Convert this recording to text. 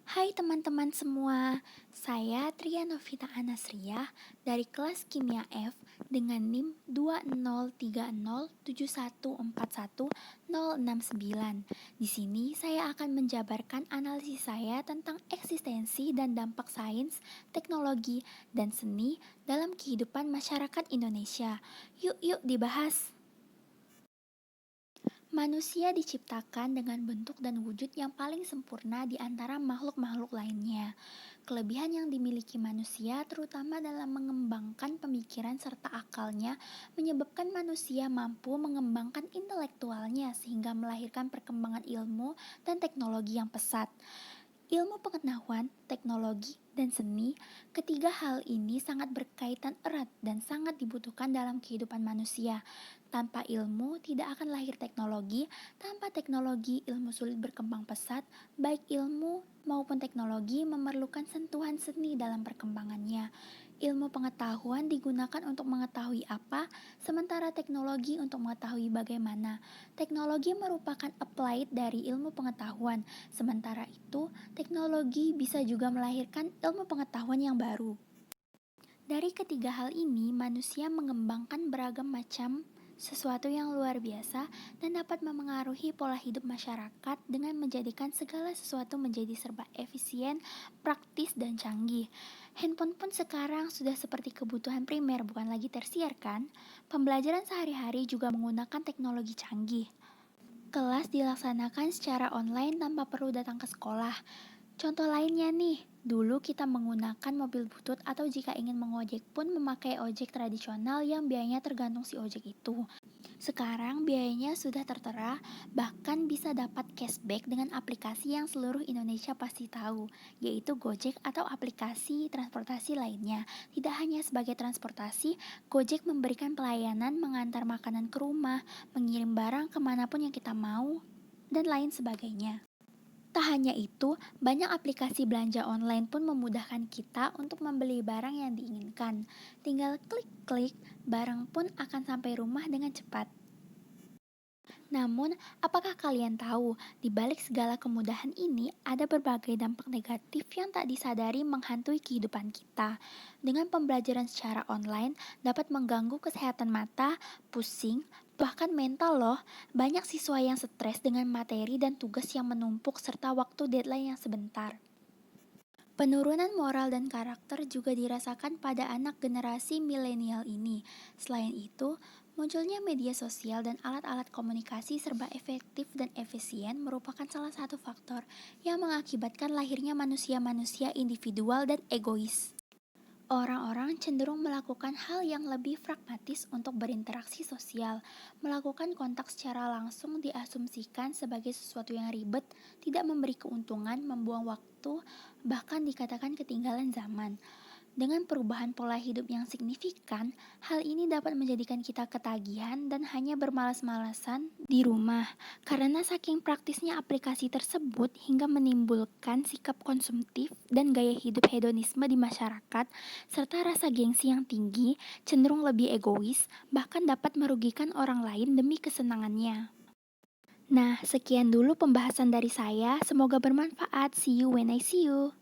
Hai teman-teman semua, saya Tria Novita Anasriah dari kelas Kimia F dengan NIM 20307141069. Di sini saya akan menjabarkan analisis saya tentang eksistensi dan dampak sains, teknologi, dan seni dalam kehidupan masyarakat Indonesia. Yuk dibahas. Manusia diciptakan dengan bentuk dan wujud yang paling sempurna di antara makhluk-makhluk lainnya. Kelebihan yang dimiliki manusia, terutama dalam mengembangkan pemikiran serta akalnya, menyebabkan manusia mampu mengembangkan intelektualnya sehingga melahirkan perkembangan ilmu dan teknologi yang pesat. Ilmu pengetahuan, teknologi, dan seni, ketiga hal ini sangat berkaitan erat dan sangat dibutuhkan dalam kehidupan manusia. Tanpa ilmu, tidak akan lahir teknologi. Tanpa teknologi, ilmu sulit berkembang pesat. Baik ilmu maupun teknologi memerlukan sentuhan seni dalam perkembangannya. Ilmu pengetahuan digunakan untuk mengetahui apa, sementara teknologi untuk mengetahui bagaimana. Teknologi merupakan applied dari ilmu pengetahuan, sementara itu, teknologi bisa juga melahirkan ilmu pengetahuan yang baru. Dari ketiga hal ini, manusia mengembangkan beragam macam sesuatu yang luar biasa dan dapat memengaruhi pola hidup masyarakat dengan menjadikan segala sesuatu menjadi serba efisien, praktis, dan canggih. Handphone pun sekarang sudah seperti kebutuhan primer, bukan lagi tersier kan? Pembelajaran sehari-hari juga menggunakan teknologi canggih. Kelas dilaksanakan secara online tanpa perlu datang ke sekolah. Contoh lainnya nih, dulu kita menggunakan mobil butut atau jika ingin mengojek pun memakai ojek tradisional yang biayanya tergantung si ojek itu. Sekarang biayanya sudah tertera, bahkan bisa dapat cashback dengan aplikasi yang seluruh Indonesia pasti tahu, yaitu Gojek atau aplikasi transportasi lainnya. Tidak hanya sebagai transportasi, Gojek memberikan pelayanan mengantar makanan ke rumah, mengirim barang kemanapun yang kita mau, dan lain sebagainya. Tak hanya itu, banyak aplikasi belanja online pun memudahkan kita untuk membeli barang yang diinginkan. Tinggal klik-klik, barang pun akan sampai rumah dengan cepat. Namun, apakah kalian tahu, di balik segala kemudahan ini ada berbagai dampak negatif yang tak disadari menghantui kehidupan kita. Dengan pembelajaran secara online dapat mengganggu kesehatan mata, pusing, bahkan mental loh. Banyak siswa yang stres dengan materi dan tugas yang menumpuk serta waktu deadline yang sebentar. Penurunan moral dan karakter juga dirasakan pada anak generasi milenial ini. Selain itu, munculnya media sosial dan alat-alat komunikasi serba efektif dan efisien merupakan salah satu faktor yang mengakibatkan lahirnya manusia-manusia individual dan egois. Orang-orang cenderung melakukan hal yang lebih pragmatis untuk berinteraksi sosial. Melakukan kontak secara langsung diasumsikan sebagai sesuatu yang ribet, tidak memberi keuntungan, membuang waktu, bahkan dikatakan ketinggalan zaman. Dengan perubahan pola hidup yang signifikan, hal ini dapat menjadikan kita ketagihan dan hanya bermalas-malasan di rumah. Karena saking praktisnya aplikasi tersebut hingga menimbulkan sikap konsumtif dan gaya hidup hedonisme di masyarakat, serta rasa gengsi yang tinggi, cenderung lebih egois, bahkan dapat merugikan orang lain demi kesenangannya. Nah, sekian dulu pembahasan dari saya. Semoga bermanfaat. See you when I see you.